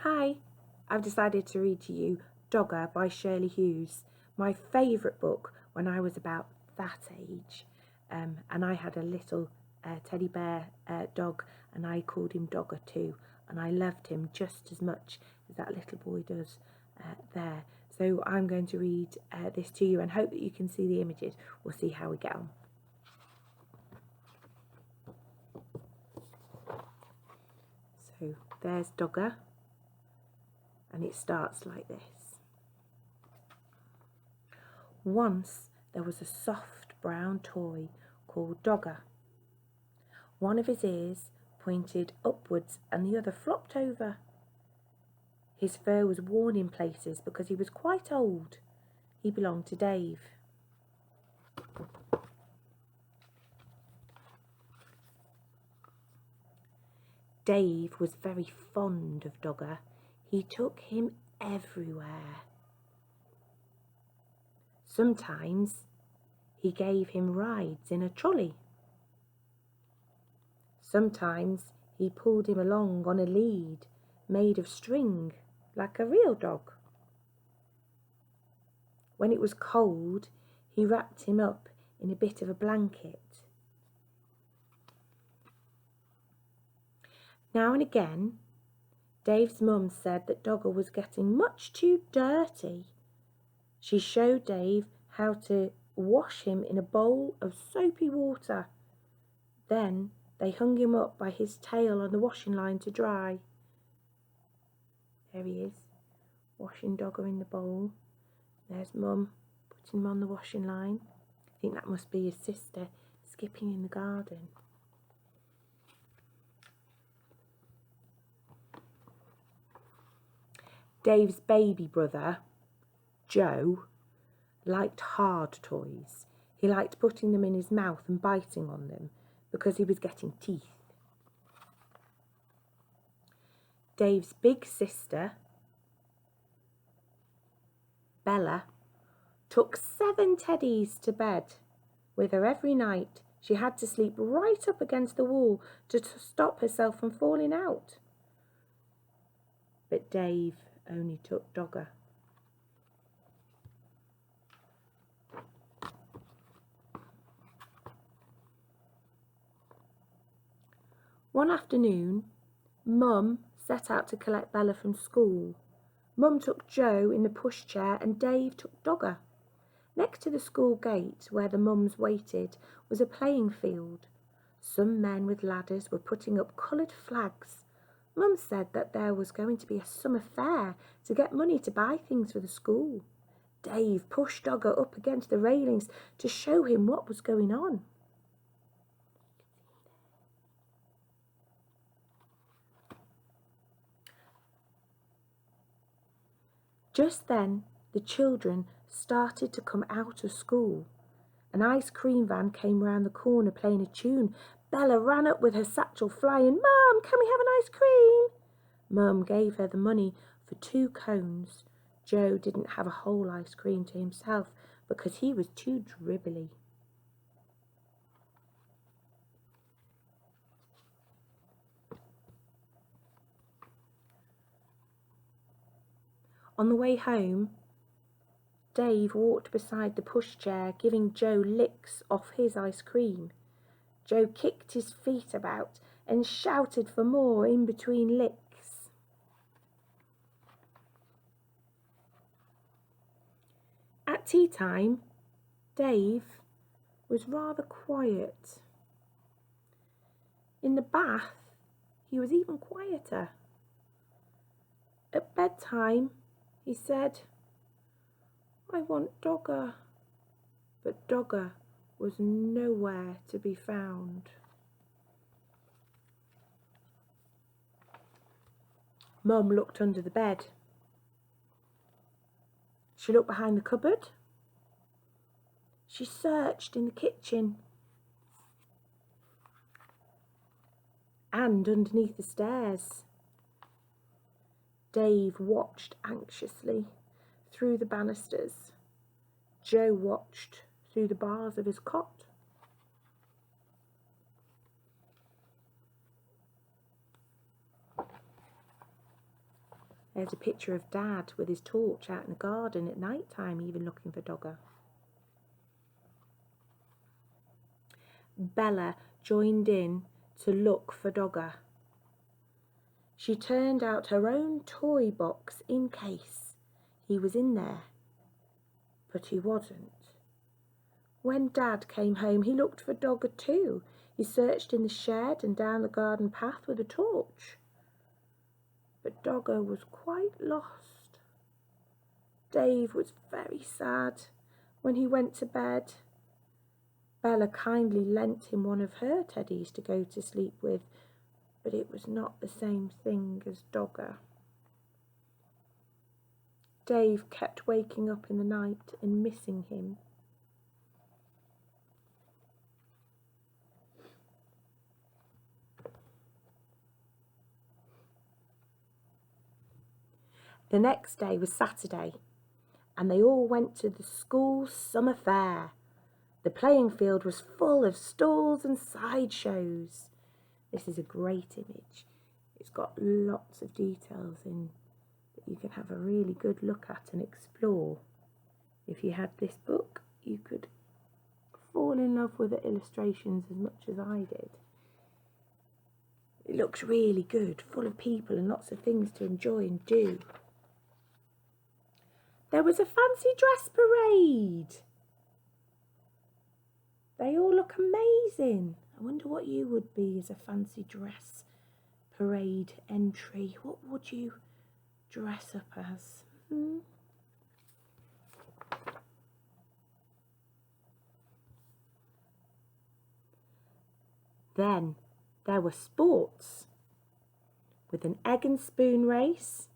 Hi, I've decided to read to you Dogger by Shirley Hughes, my favourite book when I was about that age. And I had a little teddy bear dog, and I called him Dogger too, and I loved him just as much as that little boy does there. So I'm going to read this to you and hope that you can see the images. We'll see how we get on. So there's Dogger. And it starts like this. Once there was a soft brown toy called Dogger. One of his ears pointed upwards and the other flopped over. His fur was worn in places because he was quite old. He belonged to Dave. Dave was very fond of Dogger. He took him everywhere. Sometimes he gave him rides in a trolley. Sometimes he pulled him along on a lead made of string, like a real dog. When it was cold, he wrapped him up in a bit of a blanket. Now and again, Dave's mum said that Dogger was getting much too dirty. She showed Dave how to wash him in a bowl of soapy water. Then they hung him up by his tail on the washing line to dry. There he is, washing Dogger in the bowl. There's Mum putting him on the washing line. I think that must be his sister skipping in the garden. Dave's baby brother, Joe, liked hard toys. He liked putting them in his mouth and biting on them because he was getting teeth. Dave's big sister, Bella, took 7 teddies to bed with her every night. She had to sleep right up against the wall to stop herself from falling out. But Dave only took Dogger. One afternoon, Mum set out to collect Bella from school. Mum took Joe in the pushchair and Dave took Dogger. Next to the school gate, where the mums waited, was a playing field. Some men with ladders were putting up coloured flags. Mum said that there was going to be a summer fair to get money to buy things for the school. Dave pushed Dogger up against the railings to show him what was going on. Just then, the children started to come out of school. An ice cream van came round the corner playing a tune. Bella ran up with her satchel flying. "Mum, can we have an ice cream?" Mum gave her the money for 2 cones. Joe didn't have a whole ice cream to himself because he was too dribbly. On the way home, Dave walked beside the pushchair, giving Joe licks off his ice cream. Joe kicked his feet about and shouted for more in between licks. At tea time, Dave was rather quiet. In the bath, he was even quieter. At bedtime, he said, "I want Dogger," but Dogger was nowhere to be found. Mum looked under the bed. She looked behind the cupboard. She searched in the kitchen and underneath the stairs. Dave watched anxiously through the banisters. Joe watched through the bars of his cot. There's a picture of Dad with his torch out in the garden at night time, even looking for Dogger. Bella joined in to look for Dogger. She turned out her own toy box in case he was in there, but he wasn't. When Dad came home, he looked for Dogger too. He searched in the shed and down the garden path with a torch. But Dogger was quite lost. Dave was very sad when he went to bed. Bella kindly lent him one of her teddies to go to sleep with, but it was not the same thing as Dogger. Dave kept waking up in the night and missing him. The next day was Saturday, and they all went to the school summer fair. The playing field was full of stalls and sideshows. This is a great image. It's got lots of details in that you can have a really good look at and explore. If you had this book, you could fall in love with the illustrations as much as I did. It looks really good, full of people and lots of things to enjoy and do. There was a fancy dress parade. They all look amazing. I wonder what you would be as a fancy dress parade entry. What would you dress up as? Then there were sports with an egg and spoon race,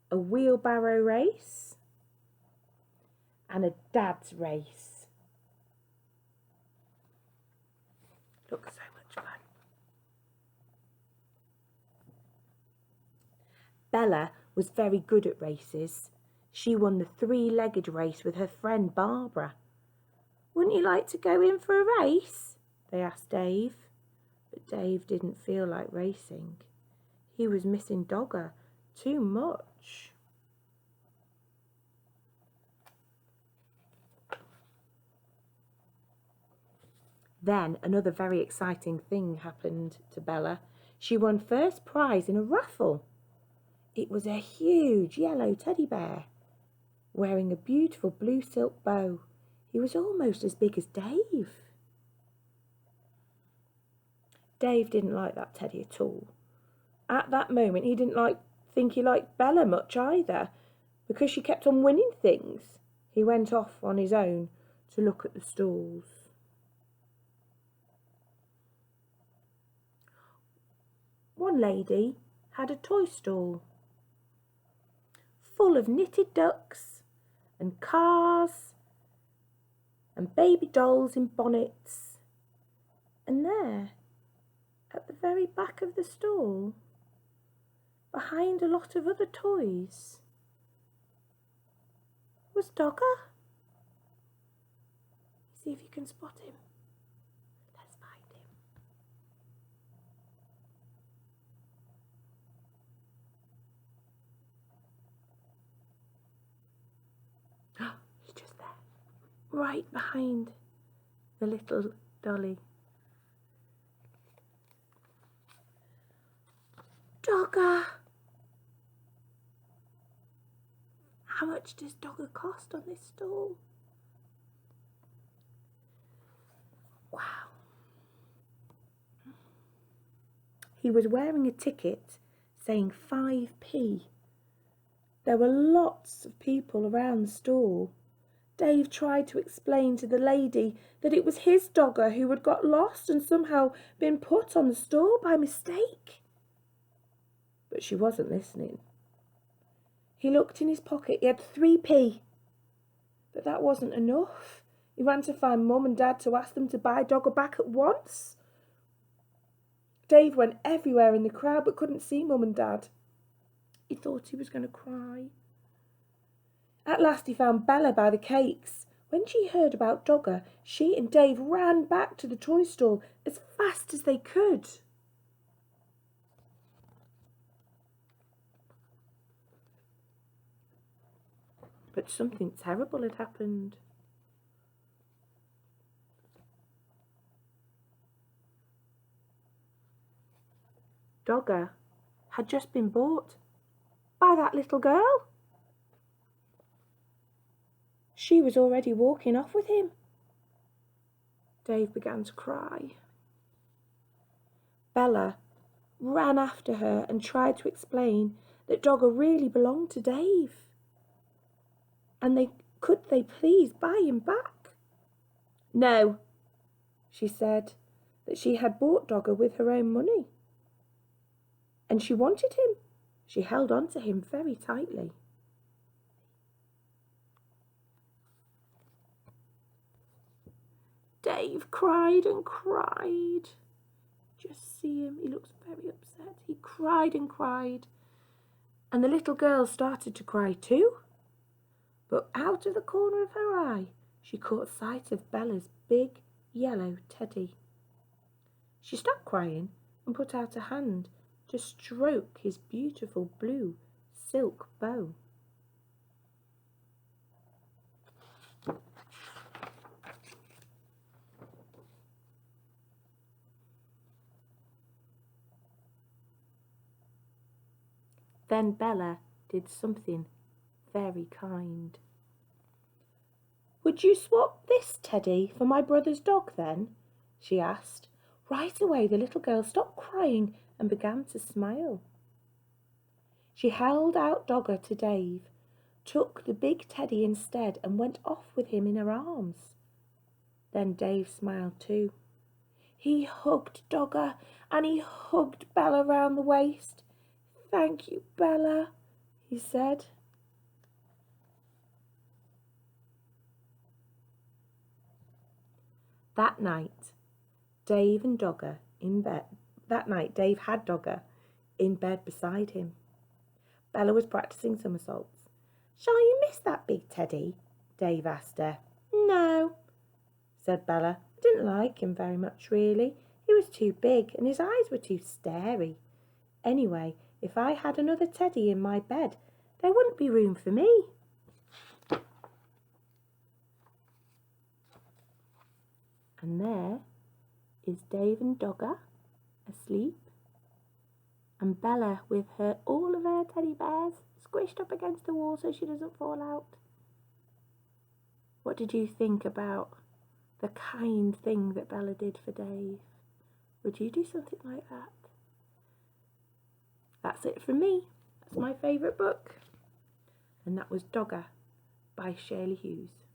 a wheelbarrow race, and a dad's race. Looks so much fun. Bella was very good at races. She won the three-legged race with her friend Barbara. Wouldn't you like to go in for a race? They asked Dave. But Dave didn't feel like racing. He was missing Dogger too much. Then another very exciting thing happened to Bella. She won first prize in a raffle. It was a huge yellow teddy bear wearing a beautiful blue silk bow. He was almost as big as Dave. Dave didn't like that teddy at all. At that moment, he didn't think he liked Bella much either, because she kept on winning things. He went off on his own to look at the stalls. One lady had a toy stall full of knitted ducks and cars and baby dolls in bonnets. And there, at the very back of the stall, behind a lot of other toys, was Dogger. See if you can spot him. Let's find him. He's just there, right behind the little dolly. Dogger! How much does Dogger cost on this stall? Wow. He was wearing a ticket saying 5p. There were lots of people around the stall. Dave tried to explain to the lady that it was his Dogger who had got lost and somehow been put on the stall by mistake. But she wasn't listening. He looked in his pocket. He had 3p. But that wasn't enough. He ran to find Mum and Dad to ask them to buy Dogger back at once. Dave went everywhere in the crowd but couldn't see Mum and Dad. He thought he was going to cry. At last he found Bella by the cakes. When she heard about Dogger, she and Dave ran back to the toy stall as fast as they could. But something terrible had happened. Dogger had just been bought by that little girl. She was already walking off with him. Dave began to cry. Bella ran after her and tried to explain that Dogger really belonged to Dave. And could they please buy him back? No, she said that she had bought Dogger with her own money. And she wanted him. She held on to him very tightly. Dave cried and cried. Just see him, he looks very upset. He cried and cried. And the little girl started to cry too. But out of the corner of her eye, she caught sight of Bella's big yellow teddy. She stopped crying and put out a hand to stroke his beautiful blue silk bow. Then Bella did something very kind. Would you swap this teddy for my brother's dog then? She asked. Right away the little girl stopped crying and began to smile. She held out Dogger to Dave, took the big teddy instead and went off with him in her arms. Then Dave smiled too. He hugged Dogger and he hugged Bella round the waist. Thank you, Bella, he said. That night, Dave had Dogger in bed beside him. Bella was practicing somersaults. Shall you miss that big teddy? Dave asked her. No, said Bella. I didn't like him very much, really. He was too big and his eyes were too starey. Anyway, if I had another teddy in my bed, there wouldn't be room for me. And there is Dave and Dogger asleep, and Bella with all of her teddy bears squished up against the wall so she doesn't fall out. What did you think about the kind thing that Bella did for Dave? Would you do something like that? That's it from me. That's my favourite book. And that was Dogger by Shirley Hughes.